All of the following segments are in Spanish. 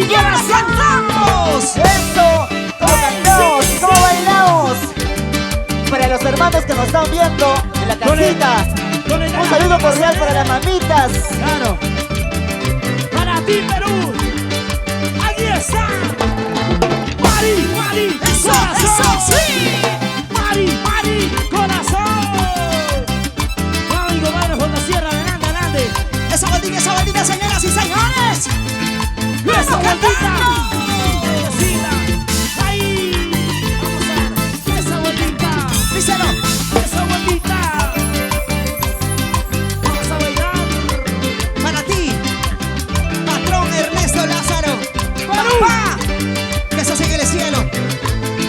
y ya nos cantamos. Eso, ¿cómo cantamos? ¿Cómo bailamos? Para los hermanos que nos están viendo en la casita, un saludo cordial para las mamitas. Claro. Para ti, Perú. Aquí está. Mari, Mari, corazón. Sí. Mari, Mari, corazón. Ay, compadre, Juan Sierra, adelante, adelante. Esa bandita, señoras y señores. ¡Eso, cantita! ¡Ahí! Vamos a ver. ¡Esa vueltita! ¡Díselo! ¡Esa vueltita! Vamos a bailar. Para ti, patrón Ernesto Lázaro. ¡Papá! Que eso sigue el cielo.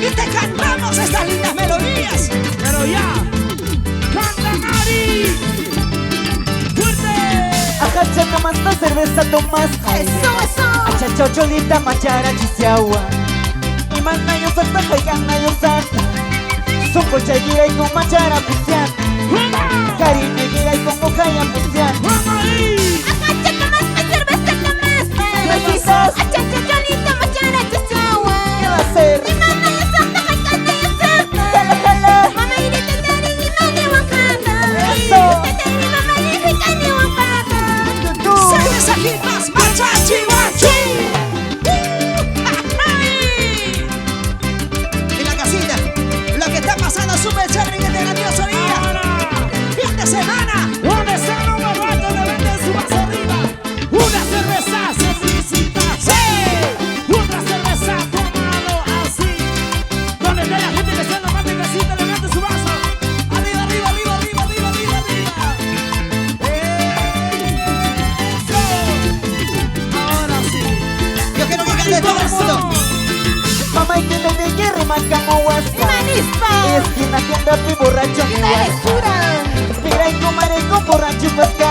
Y te cantamos estas lindas melodías. Pero ya. ¡Canta, Mari! ¡Fuerte! Ajacha, tomas la cerveza, tomas. ¡Eso! Achacha, cholita, machara, chisiagua. Y manda yo salta, jaigana yo salta. Sopo chagira y con machara pusian. Cariño gira y con mojaya pusian. Ajacha, tomas la cerveza, tomas. Besitos. Achacha, cholita, machara, chisiagua. ¿Qué va a hacer? Y manda yo salta, jaigana yo salta. Jala, jala. Mama iri teteri y mani wakanda. Eso. Teteri, mama iri kani wakanda. Tú. ¡Sabes aquí más machachi, guachi! En la casita, lo que está pasando es súper chévere en este grandioso día. Fin de semana, donde están los borrachos que venden su vaso arriba. Una cerveza se felicita, sí. Otra cerveza, tómalo así. Donde está la gente que está en la parte de casita, levante su vaso. Arriba, arriba, arriba, arriba, arriba, arriba, arriba. Eso. Ahora sí. Yo quiero que cante todo el mundo. Mamá y que me de hierro, macamo huasca. Esquina tienda fui borracho mi huasca. Piraico, mareco, borracho pasca.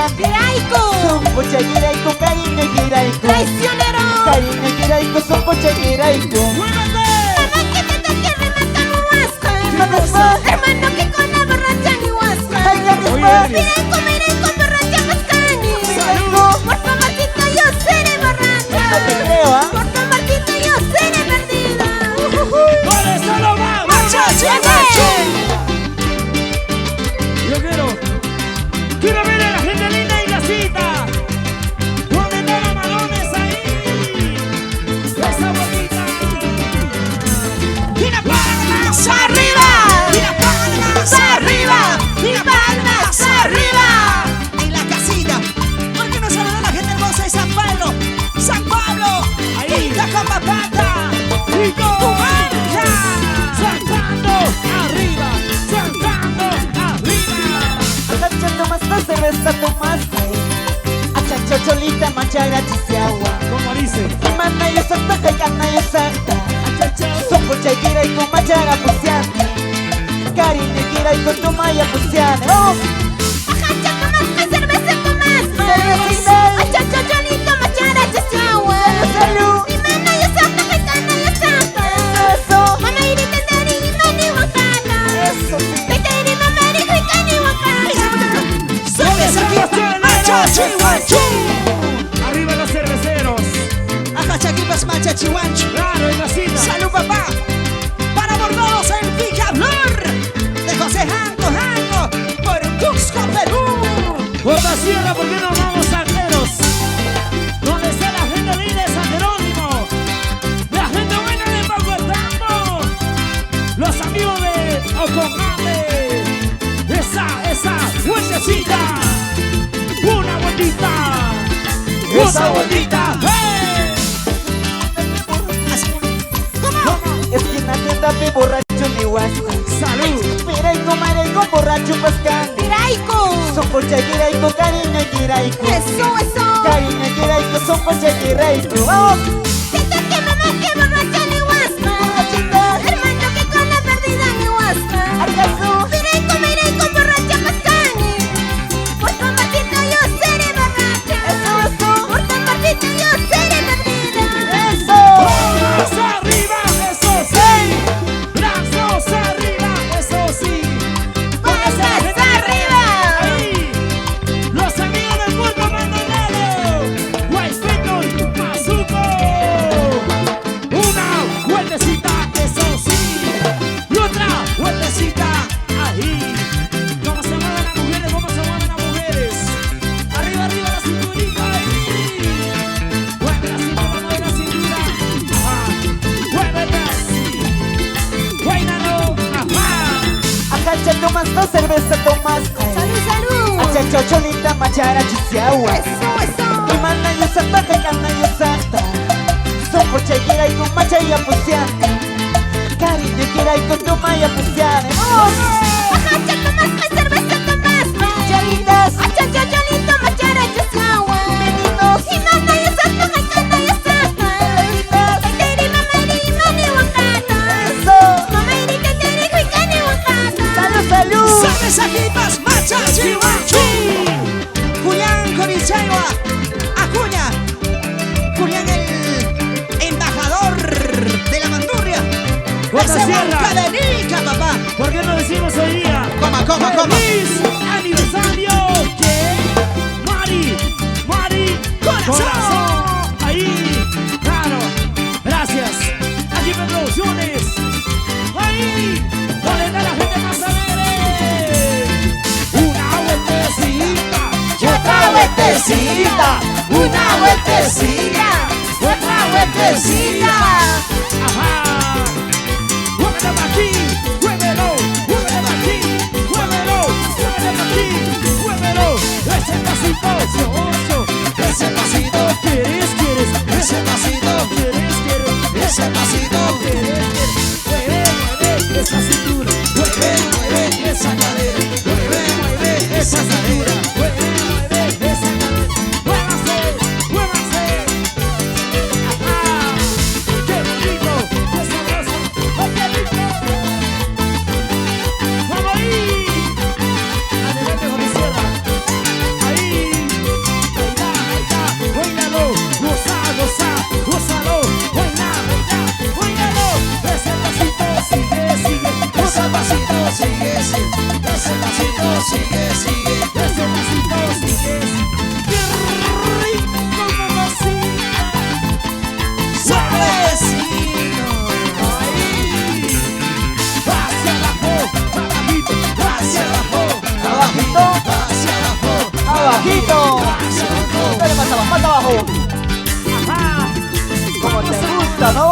Sopo chagiraico, cariño giraico. Traicionero. Cariño giraico, sopo chagiraico. ¡Muévete! Mamá que te toque remata mi huasca. Mamá. Hermano que con la borracha ni huasca. Ay, ya misma. Miren con borracha mascani. Salud. Por favorcito yo seré borracha. No te creo, ¿ah? Por favorcito yo seré perdida. ¿Dónde está lo más? ¡Machachi, machachi! Yo quiero ver a la gente linda en casita. ¿Dónde están los malones ahí? Esa boquita. ¡Tira palmas arriba! ¡Tira palmas arriba! ¡Tira palmas arriba! En la casita. ¿Por qué no saluda a la gente hermosa de San Pablo? ¡San Pablo! Ahí. ¡Quita con papata! ¡Y con tu mancha! ¡Saltando arriba! ¡Saltando arriba! Achacha, tomas la cerveza, tomas. Achacha, cholita, machara, chisiagua. ¿Cómo dice? Y manda yo salta, jaigana yo salta. Sopo chagira y con machara pusian. Cariño gira y con tu maya pusian. ¡Oh! Ajacha, tomas la cerveza, tomas. Cervecita. Achacha, cholito, machara, chisiagua. Salud. Y manda yo salta, jaigana yo salta. Eso. Mama iri teteri y mani wakanda. Eso sí. Teteri, mama iri kani wakanda. ¡Sabes aquí está el machachi, guachi! Arriba los cerveceros. Ajachaquipas, machachi, guachi. Claro, en la cita. ¡Salud, papá! Para bordados en Picaflor de José Jango, por Cusco, Perú. Por la sierra, ¿por qué no vamos salteros? ¿Dónde está la gente linda de San Jerónimo? La gente buena de Pacuetambo. Los amigos de Ocomate. Esa vueltecita. Una vueltita. Esa vueltita. ¡Hey! ¿Cómo? Esquina tienda fui borracho mi huasca. ¡Salud! Piraico, mareco, borracho pascan. Tiraico. Sopo chagiraico, cariño giraico. Eso. Cariño giraico, sopo chagiraico. ¡Vamos! Te toque mamá que borracha ni huasca. Borrachita. Hermano que con la perdida ni huasca. ¿Acaso? Tiraico, borracha mascani. Por favorcito yo seré borracha. Eso. Por favorcito yo seré perdida. Eso. ¡Brazos arriba! ¡Eso sí! ¡Brazos arriba! ¡Eso sí! ¿Dónde está la gente arriba! Ahí. Los amigos del puerto abandonado. Guayspito, Mazuco. Machara, machara, chisiawa. Eso. Imana yo santa, kekana yo santa. Sopo chagira y con macha y apusiane. Cariño quiera y con toma y apusiane. Ajacha, tomas más cerveza, tomas más. Chalitas, Achacha, chalito, machara, chasagua. meninos, Imana yo santa, kekana yo santa. Teteri, mamari, mani, wakata. eso. Mamari, teteri, huicani, wakata. Salud, salud. ¡Sabes aquí más macha chihuanchu! Julián Corichaiwa, Acuña. Julián el embajador de la bandurria. Guata Ese Sierra. Huanca de Nica, papá. ¿Por qué no decimos hoy día? Coma, coma, coma. ¡Feliz aniversario! ¿Qué? Mari, Corazón. ahí, claro, gracias. Aquí me Producciones, ahí, donde está la gente más alegre. Una vueltecita, Otra vueltecita, una vueltecita, otra vueltecita. ajá. Muévelo pa' aquí, muévelo, muévelo pa' aquí, muévelo, muévelo pa' aquí, muévelo. Ese pasito, ocho. Ese pasito, ¿Quieres? ese pasito, ¿Quieres? ese pasito. Mueve esa cintura, Mueve esa cadera, mueve esa cadera. mueve esa cadera. Muévase. Ajá. Qué bonito, qué sabroso, oh, qué rico. Vamos ahí. Adelante con mi sierra. Ahí está, óigalo, gózalo, óigalo. Ese pasito sigue. Ese pasito sigue, ese pasito sigue. Ese pasito sigue. Qué rico, mamacita. Suavecito. Ahí. Hacia abajo, abajito, hacia abajo. Abajito, Hacia abajo, abajito. hacia abajo. Dale más abajo, más abajo. Ajá. Como te Vamos a- gusta, ¿no?